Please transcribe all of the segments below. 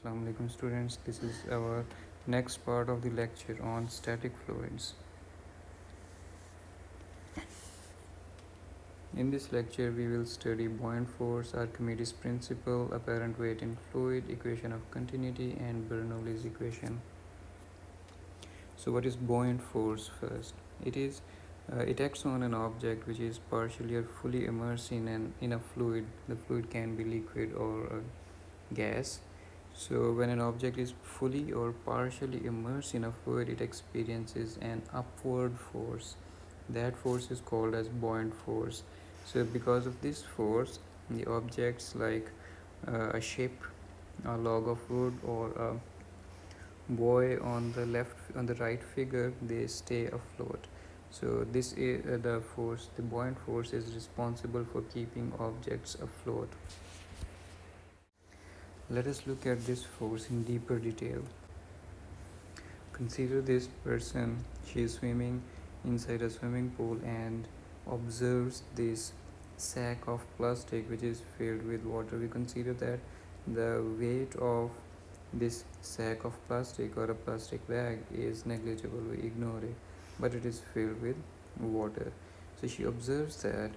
Assalamu alaikum students. This is our next part of the lecture on static fluids. In this lecture we will study buoyant force, Archimedes principle, apparent weight in fluid, equation of continuity and Bernoulli's equation. So what is buoyant force first? It acts on an object which is partially or fully immersed in a fluid. The fluid can be liquid or gas. So when an object is fully or partially immersed in a fluid, it experiences an upward force. That force is called as buoyant force. So because of this force, the objects like a ship, a log of wood, or a buoy on the right figure, they stay afloat. So this is the buoyant force is responsible for keeping objects afloat. Let us look at this force in deeper detail. Consider this person. She is swimming inside a swimming pool and observes this sack of plastic which is filled with water. We consider that the weight of this sack of plastic or a plastic bag is negligible. We ignore it, but it is filled with water. So she observes that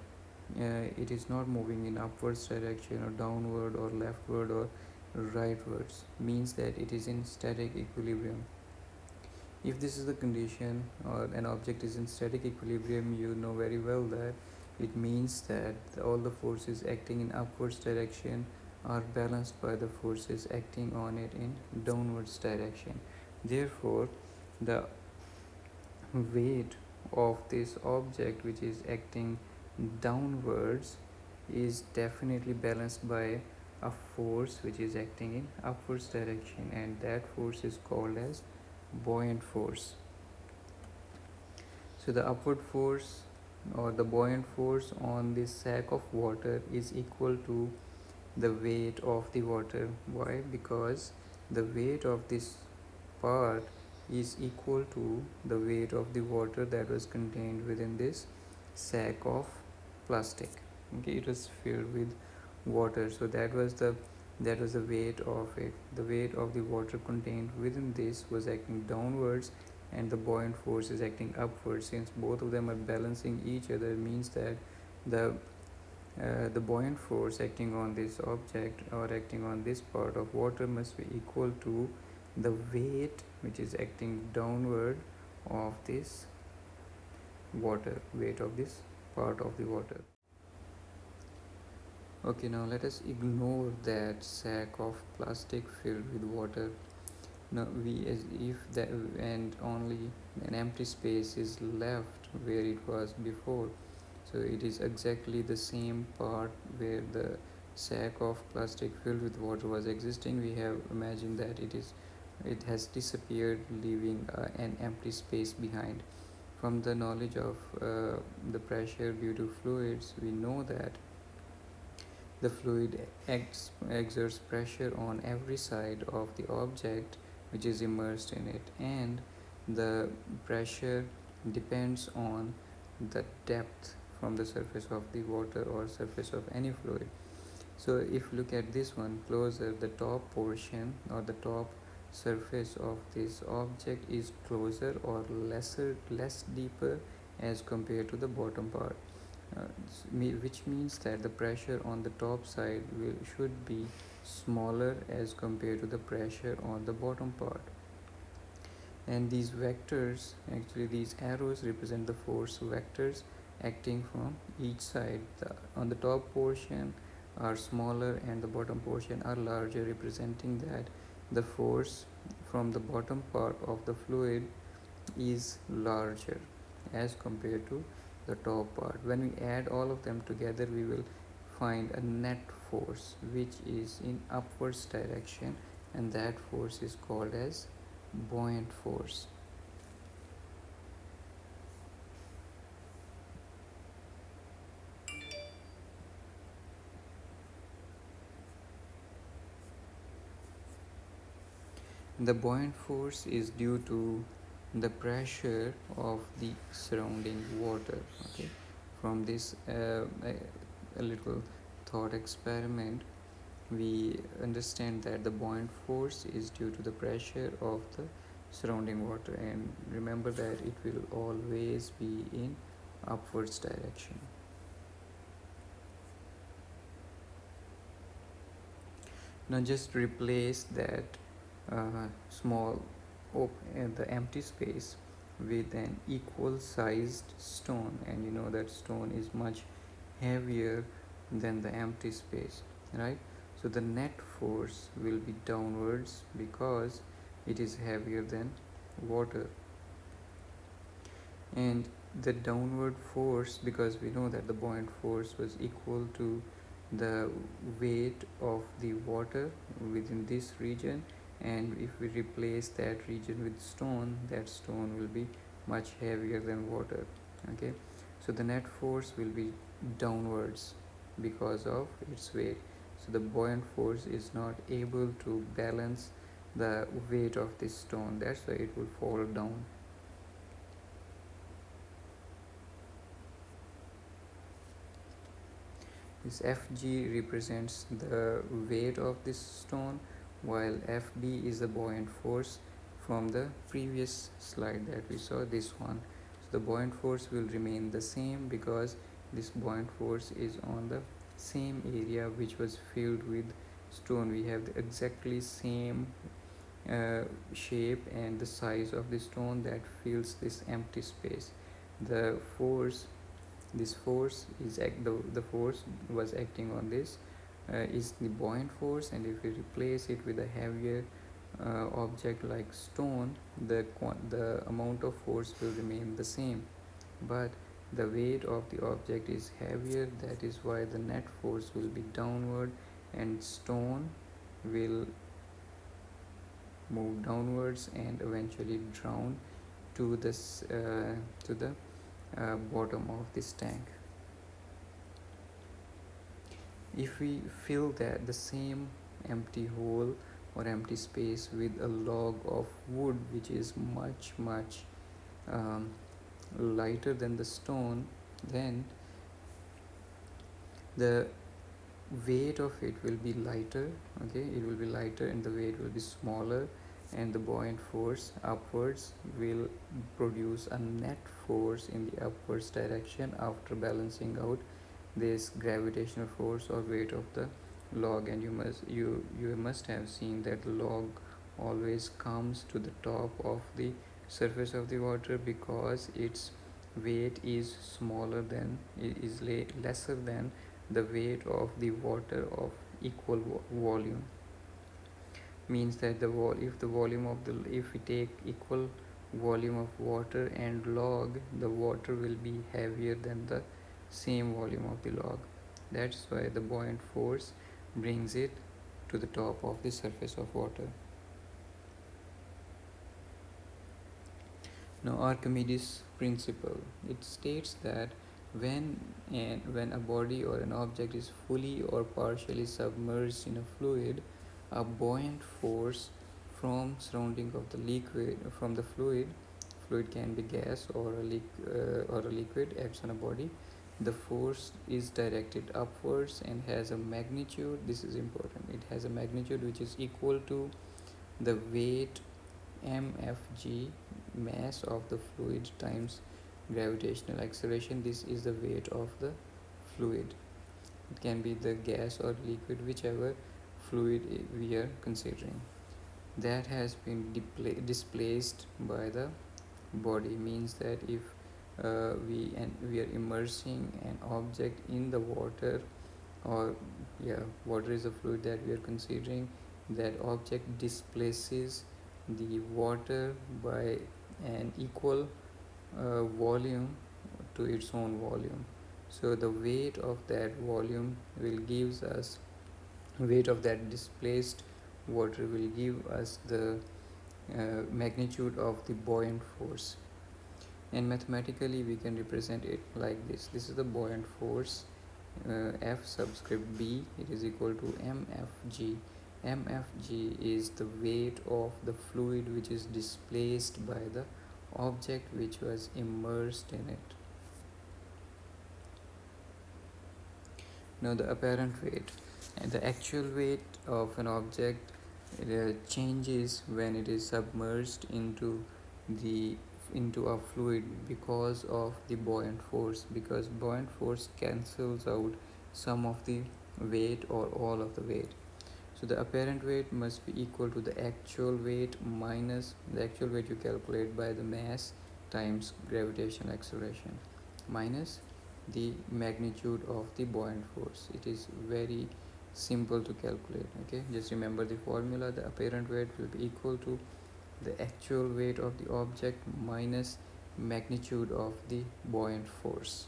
it is not moving in upwards direction or downward or leftward or rightwards, means that it is in static equilibrium. If this is the condition or an object is in static equilibrium, you know very well that it means that all the forces acting in upwards direction are balanced by the forces acting on it in downwards direction. Therefore, the weight of this object which is acting downwards is definitely balanced by a force which is acting in upwards direction, and that force is called as buoyant force. So the upward force or the buoyant force on this sack of water is equal to the weight of the water. Why? Because the weight of this part is equal to the weight of the water that was contained within this sack of plastic. Okay, it was filled with water, so that was the weight of it. The weight of the water contained within this was acting downwards, and the buoyant force is acting upwards. Since both of them are balancing each other, means that the buoyant force acting on this object or acting on this part of water must be equal to the weight which is acting downward of this weight of this part of the water. Okay, now let us ignore that sack of plastic filled with water. Now we as if that and only an empty space is left where it was before. So it is exactly the same part where the sack of plastic filled with water was existing. We have imagined that it has disappeared, leaving an empty space behind. From the knowledge of the pressure due to fluids, we know that the fluid exerts pressure on every side of the object which is immersed in it, and the pressure depends on the depth from the surface of the water or surface of any fluid. So if you look at this one closer, the top portion or the top surface of this object is closer or less deeper as compared to the bottom part, which means that the pressure on the top side should be smaller as compared to the pressure on the bottom part. And these vectors, actually these arrows, represent the force vectors acting from each side. On the top portion are smaller and the bottom portion are larger, representing that the force from the bottom part of the fluid is larger as compared to the top part. When we add all of them together, we will find a net force which is in upwards direction, and that force is called as buoyant force. The buoyant force is due to the pressure of the surrounding water. Okay, from this a little thought experiment, we understand that the buoyant force is due to the pressure of the surrounding water, and remember that it will always be in upwards direction. Now just replace that small the empty space with an equal sized stone, and you know that stone is much heavier than the empty space, right? So the net force will be downwards because it is heavier than water, and the downward force, because we know that the buoyant force was equal to the weight of the water within this region, and if we replace that region with stone, that stone will be much heavier than water. Okay, so the net force will be downwards because of its weight. So the buoyant force is not able to balance the weight of this stone, that's why it will fall down. This Fg represents the weight of this stone, while Fb is the buoyant force from the previous slide that we saw, this one. So the buoyant force will remain the same because this buoyant force is on the same area which was filled with stone. We have the exactly same shape and the size of the stone that fills this empty space. The force, this force is the force was acting on this is the buoyant force, and if we replace it with a heavier object like stone, the amount of force will remain the same, but the weight of the object is heavier. That is why the net force will be downward, and stone will move downwards and eventually drown to this to the bottom of this tank. If we fill that the same empty hole or empty space with a log of wood which is much um, lighter than the stone, then the weight of it will be lighter. Okay, it will be lighter and the weight will be smaller, and the buoyant force upwards will produce a net force in the upwards direction after balancing out this gravitational force or weight of the log. And you must have seen that log always comes to the top of the surface of the water because its weight is smaller than lesser than the weight of the water of equal volume. Means that if the volume of the if we take equal volume of water and log, the water will be heavier than the same volume of the log. That's why the buoyant force brings it to the top of the surface of water. Now, Archimedes Principle, it states that when a body or an object is fully or partially submerged in a fluid, a buoyant force from surrounding of the liquid from the fluid can be gas or a liquid, acts on a body. The force is directed upwards and has a magnitude. This is important. It has a magnitude which is equal to the weight mfg, mass of the fluid, times gravitational acceleration. This is the weight of the fluid. It can be the gas or liquid, whichever fluid we are considering, that has been displaced by the body. Means that if we are immersing an object in the water, or water is a fluid that we are considering, that object displaces the water by an equal volume to its own volume. So the weight of that volume will gives us weight of that displaced water will give us the magnitude of the buoyant force. And mathematically we can represent it like this. This is the buoyant force, F subscript B, it is equal to mfg. Mfg is the weight of the fluid which is displaced by the object which was immersed in it. Now the apparent weight. And the actual weight of an object changes when it is submerged the into a fluid because of the buoyant force, because buoyant force cancels out some of the weight or all of the weight. So the apparent weight must be equal to the actual weight minus the actual weight you calculate by the mass times gravitational acceleration minus the magnitude of the buoyant force. It is very simple to calculate. Okay, just remember the formula. The apparent weight will be equal to the actual weight of the object minus magnitude of the buoyant force.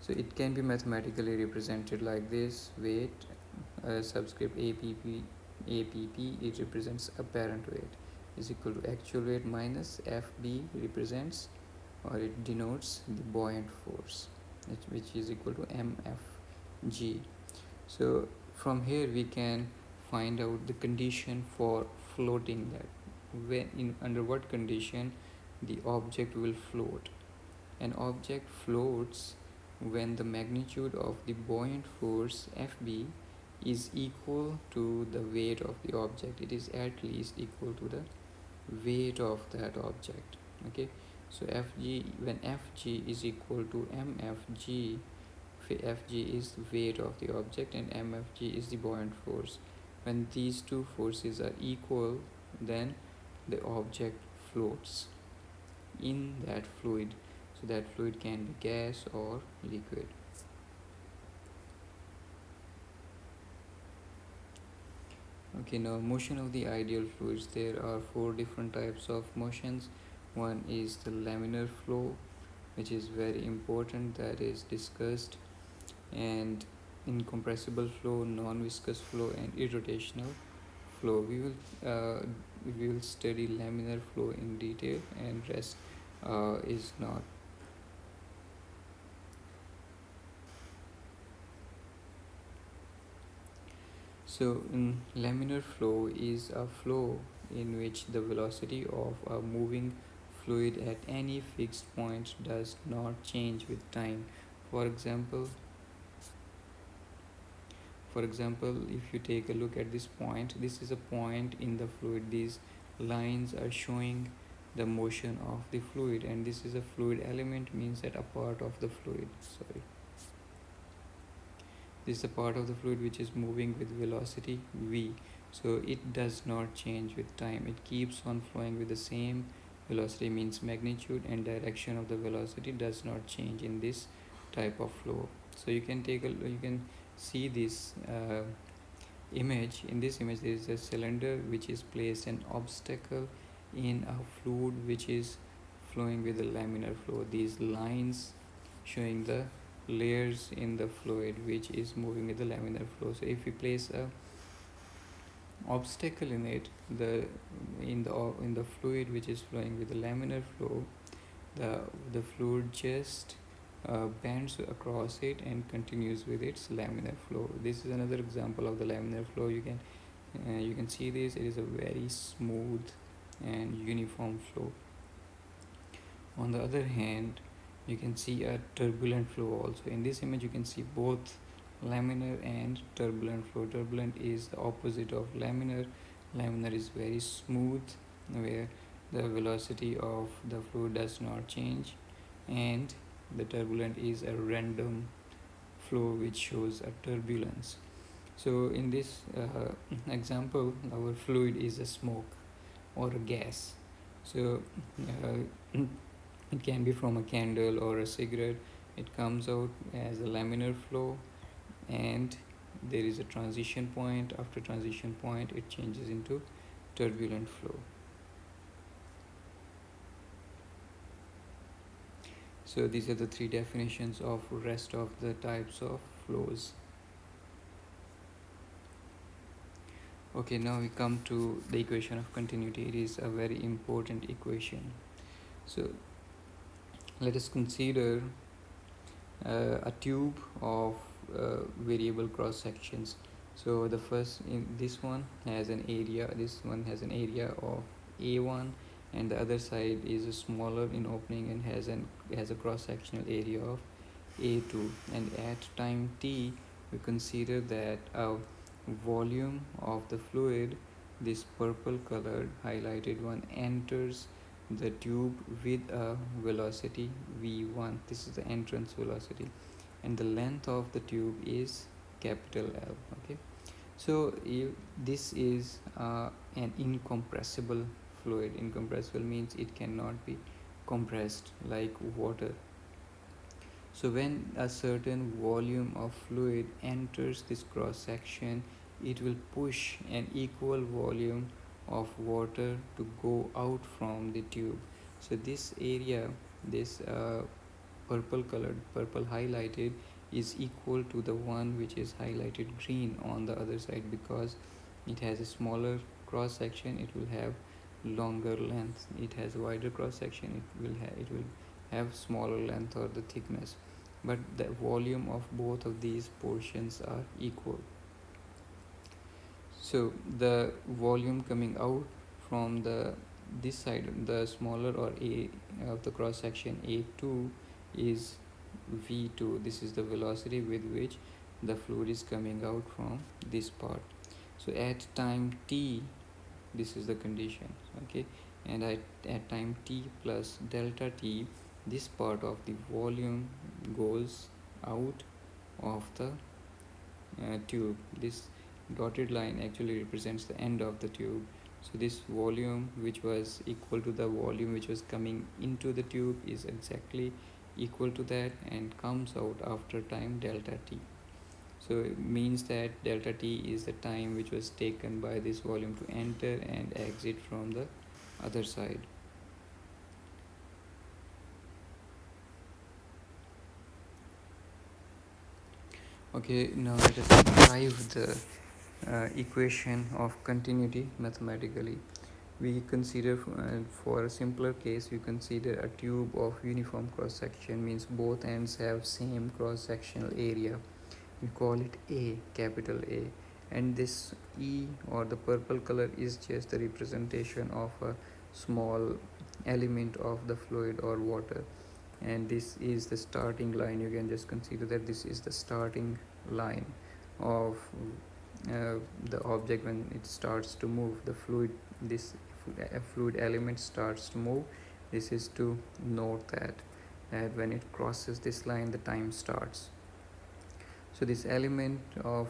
So it can be mathematically represented like this: weight subscript APP, it represents apparent weight, is equal to actual weight minus FB represents or it denotes the buoyant force, which is equal to MFG. So from here we can find out the condition for floating, that when in under what condition the object will float. An object floats when the magnitude of the buoyant force Fb is equal to the weight of the object. It is at least equal to the weight of that object. Okay, so Fg, when Fg is equal to Mfg, Fg is the weight of the object and Mfg is the buoyant force. When these two forces are equal, then the object floats in that fluid. So that fluid can be gas or liquid. Okay, now motion of the ideal fluids. There are four different types of motions. One is the laminar flow, which is very important, that is discussed, and incompressible flow, non-viscous flow, and irrotational flow. We will study laminar flow in detail, and rest is not. So, laminar flow is a flow in which the velocity of a moving fluid at any fixed point does not change with time. For example, if you take a look at this point, this is a point in the fluid. These lines are showing the motion of the fluid, and this is a fluid element, means that a part of the fluid. This is a part of the fluid which is moving with velocity v. So it does not change with time. It keeps on flowing with the same velocity, means magnitude and direction of the velocity does not change in this type of flow. So you can see this image. In this image there is a cylinder which is placed an obstacle in a fluid which is flowing with a laminar flow. These lines showing the layers in the fluid which is moving with the laminar flow. So if we place a obstacle in it, in the fluid which is flowing with the laminar flow, the fluid just bends across it and continues with its laminar flow. This is another example of the laminar flow. You can see this. It is a very smooth and uniform flow. On the other hand, you can see a turbulent flow also. In this image you can see both laminar and turbulent flow. Turbulent is the opposite of laminar. Laminar is very smooth, where the velocity of the fluid does not change, and the turbulent is a random flow which shows a turbulence. So in this example, our fluid is a smoke or a gas. So it can be from a candle or a cigarette. It comes out as a laminar flow, and there is a transition point. After transition point, it changes into turbulent flow. So these are the three definitions of rest of the types of flows. Okay, now we come to the equation of continuity. It is a very important equation. So let us consider a tube of variable cross sections. So the first, in this one has an area of A1, and the other side is smaller in opening and has a cross sectional area of A2, and at time t we consider that a volume of the fluid, this purple colored highlighted one, enters the tube with a velocity v1. This is the entrance velocity, and the length of the tube is capital L. Okay, so if this is an incompressible fluid. Incompressible means it cannot be compressed like water. So when a certain volume of fluid enters this cross section, it will push an equal volume of water to go out from the tube. So this area, this purple highlighted, is equal to the one which is highlighted green on the other side, because it has a smaller cross section, it will have longer length. It has a wider cross section, it will have smaller length or the thickness, but the volume of both of these portions are equal. So the volume coming out from the this side, the smaller or a of the cross section A2, is v2. This is the velocity with which the fluid is coming out from this part. So at time t, this is the condition. Okay, and at time t plus delta t, this part of the volume goes out of the tube. This dotted line actually represents the end of the tube. So this volume, which was equal to the volume which was coming into the tube, is exactly equal to that and comes out after time delta t. So it means that delta t is the time which was taken by this volume to enter and exit from the other side. Okay, now let us derive the equation of continuity mathematically. We consider, for a simpler case, we consider a tube of uniform cross section, means both ends have same cross sectional area. We call it A, capital A, and this E or the purple color is just the representation of a small element of the fluid or water, and this is the starting line. You can just consider that this is the starting line of the object when it starts to move. The fluid, this fluid element starts to move. This is to note that when it crosses this line, the time starts. So this element of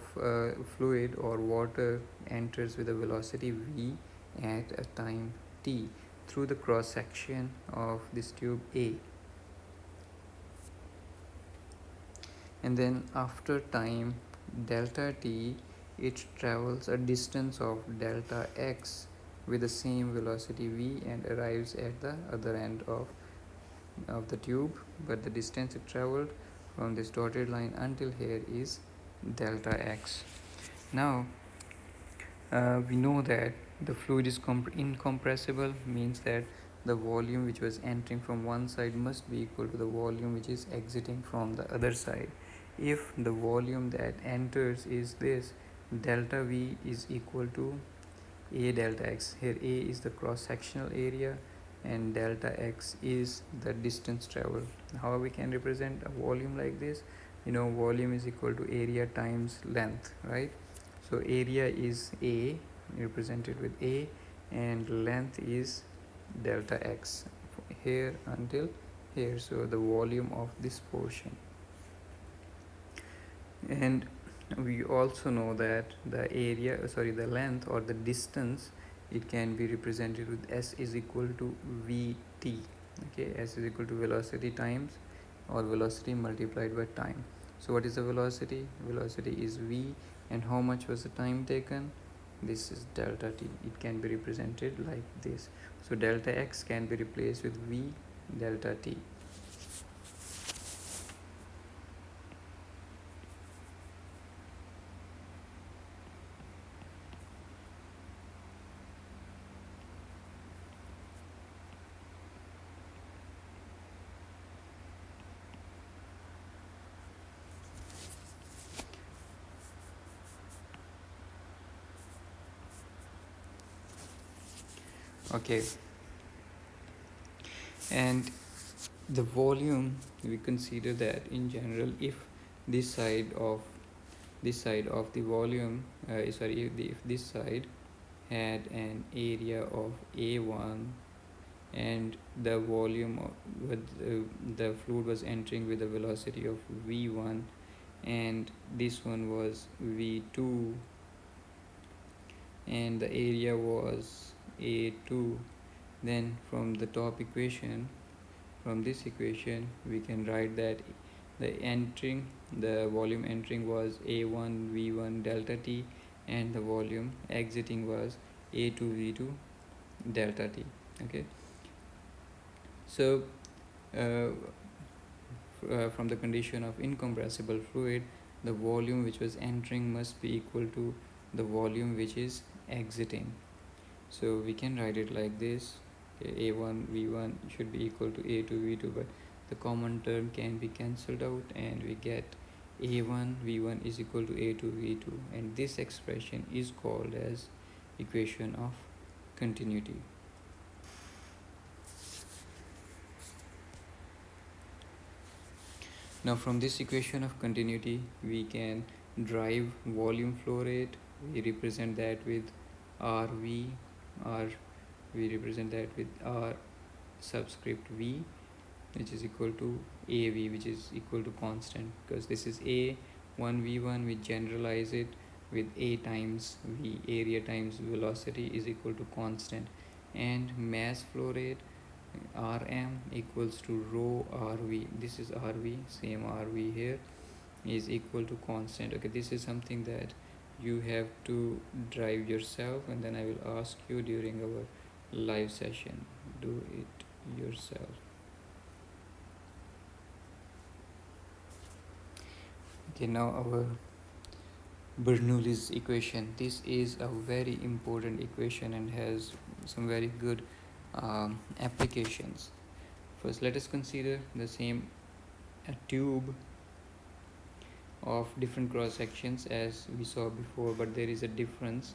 fluid or water enters with a velocity v at a time t through the cross section of this tube A, and then after time delta t, it travels a distance of delta x with the same velocity v and arrives at the other end of the tube, but the distance it traveled from this dotted line until here is delta x. Now we know that the fluid is incompressible, means that the volume which was entering from one side must be equal to the volume which is exiting from the other side. If the volume that enters is this, delta v is equal to a delta x. Here a is the cross sectional area and delta x is the distance traveled. How we can represent a volume like this? Volume is equal to area times length, right? So area is a, represented with a, and length is delta x here until here. So the volume of this portion. And we also know that the length or the distance, it can be represented with s is equal to vt. Okay, s is equal to velocity times, or velocity multiplied by time. So what is the velocity? Velocity is v, and how much was the time taken? This is delta t. It can be represented like this. So delta x can be replaced with v delta t. Okay, and The volume, we consider that in general, if this side of the volume, if this side had an area of A1, and the volume with the fluid was entering with a velocity of v1, and this one was v2, and the area was a2, then from this equation we can write that the volume entering was a1 v1 delta t, and the volume exiting was a2 v2 delta t. Okay, so uh, from the condition of incompressible fluid, the volume which was entering must be equal to the volume which is exiting. So we can write it like this. Okay, a1 v1 should be equal to a2 v2, but the common term can be cancelled out, and we get a1 v1 is equal to a2 v2, and this expression is called as equation of continuity. Now from this equation of continuity we can derive volume flow rate. We represent that with RV, R we represent that with R subscript V, which is equal to AV, which is equal to constant, because this is A 1v1, we generalize it with A times V, area times velocity, is equal to constant, and mass flow rate Rm equals to rho Rv, this is Rv, same Rv here, is equal to constant. Okay, this is something that you have to drive yourself, and then I will ask you during our live session, do it yourself. Okay, now our Bernoulli's equation. This is a very important equation and has some very good applications. First, let us consider the same tube of different cross sections as we saw before, but there is a difference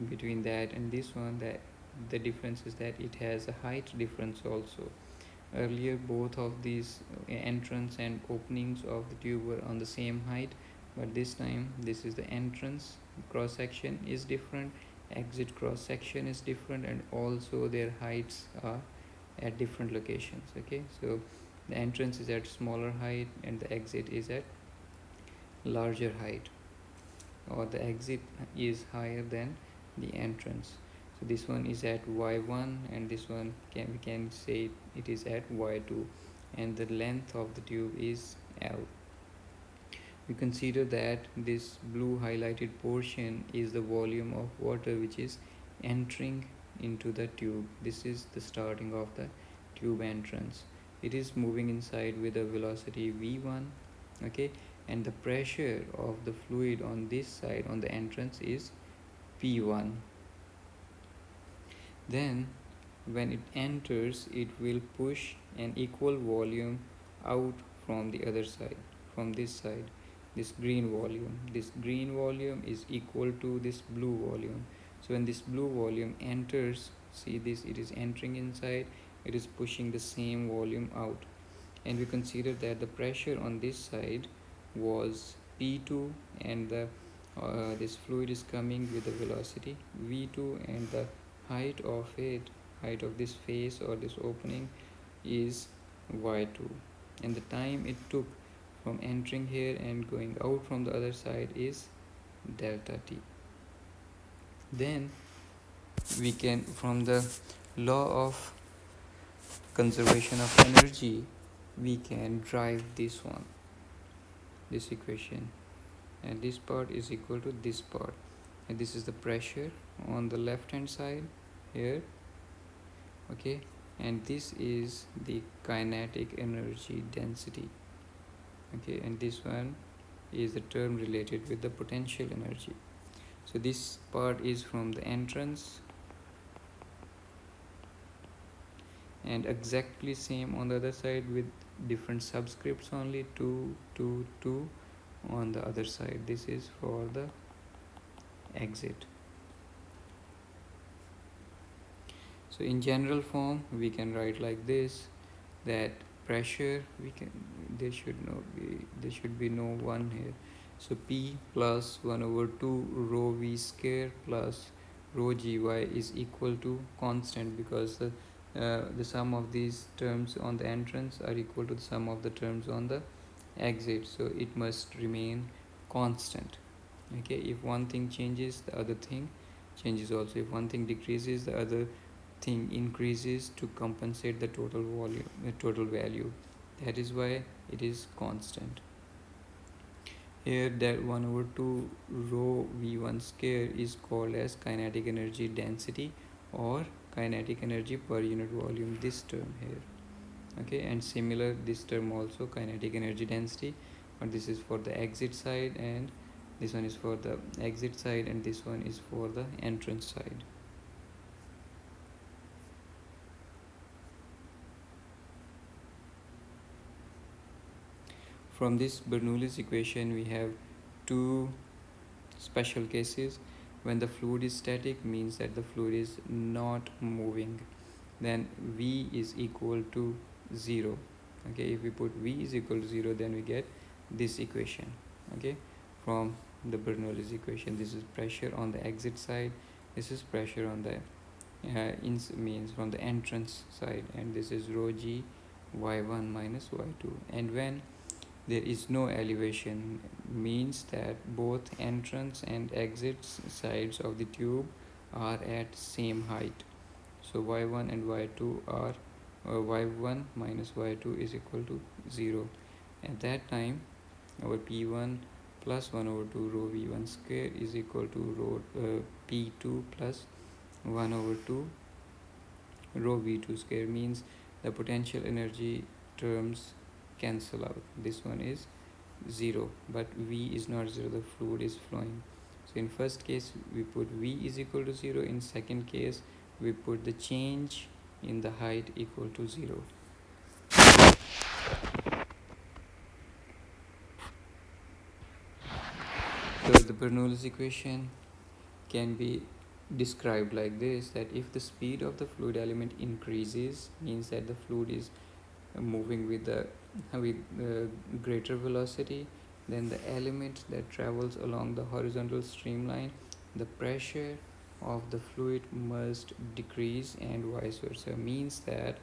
between that and this one. That the difference is that it has a height difference also. Earlier both of these entrance and openings of the tube were on the same height, but this time this is the entrance cross section is different, exit cross section is different, and also their heights are at different locations. Okay, so the entrance is at smaller height and the exit is at larger height, or the exit is higher than the entrance. So this one is at y1, and this one we can say it is at y2, and the length of the tube is L. We consider that this blue highlighted portion is the volume of water which is entering into the tube. This is the starting of the tube entrance. It is moving inside with a velocity v1. Okay, and the pressure of the fluid on this side, on the entrance, is P1. Then when it enters, it will push an equal volume out from the other side, from this side, this green volume is equal to this blue volume. So when this blue volume enters, see this, it is entering inside, it is pushing the same volume out, and we consider that the pressure on this side was P2, and the this fluid is coming with the velocity v2, and the height of this face or this opening is y2, and the time it took from entering here and going out from the other side is delta t. Then we can, from the law of conservation of energy, we can drive this equation, and this part is equal to this part, and this is the pressure on the left hand side here. Okay, and this is the kinetic energy density. Okay, and this one is the term related with the potential energy. So this part is from the entrance, and exactly same on the other side with different subscripts only, 2 2 2 on the other side. This is for the exit. So in general form we can write like this, that pressure, we can, there should be no 1 here. So P plus 1 over 2 rho v square plus rho gy is equal to constant, because the sum of these terms on the entrance are equal to the sum of the terms on the exit, so it must remain constant. Okay, if one thing changes, the other thing changes also. If one thing decreases, the other thing increases to compensate the total volume, the total value. That is why it is constant. Here, that 1 over 2 rho v1 square is called as kinetic energy density or kinetic energy per unit volume, this term here. Okay, and similar this term also, kinetic energy density, but this is for the exit side, and this one is for the exit side, and this one is for the entrance side. From this Bernoulli's equation, we have two special cases. When the fluid is static, means that the fluid is not moving, then V is equal to 0. Okay, if we put V is equal to 0, then we get this equation. Okay, from the Bernoulli's equation, this is pressure on the exit side, this is pressure on the means from the entrance side, and this is rho g y1 minus y2. And when there is no elevation, means that both entrance and exit sides of the tube are at same height. So y1 and y2 are y1 minus y2 is equal to 0. At that time, our p1 plus 1 over 2 rho v1 square is equal to rho p2 plus 1 over 2 rho v2 square, means the potential energy terms cancel out. This one is 0, but V is not 0, the fluid is flowing. So in first case we put V is equal to 0, in second case we put the change in the height equal to 0. So the Bernoulli's equation can be described like this, that if the speed of the fluid element increases, means that the fluid is moving with greater velocity, then the element that travels along the horizontal streamline, the pressure of the fluid must decrease, and vice versa. Means that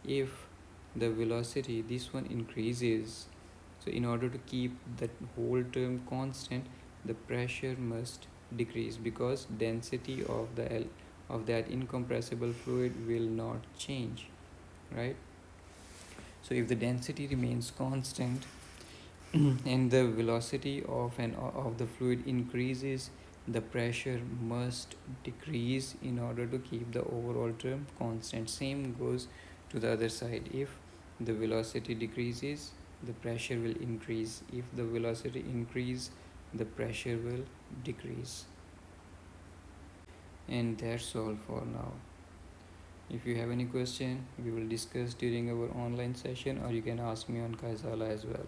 if the velocity, this one, increases, so in order to keep that whole term constant, the pressure must decrease, because density of that incompressible fluid will not change, right? So if the density remains constant and the velocity of the fluid increases, the pressure must decrease in order to keep the overall term constant. Same goes to the other side. If the velocity decreases, the pressure will increase. If the velocity increase, the pressure will decrease. And that's all for now. If you have any question, we will discuss during our online session, or you can ask me on Kaizala as well.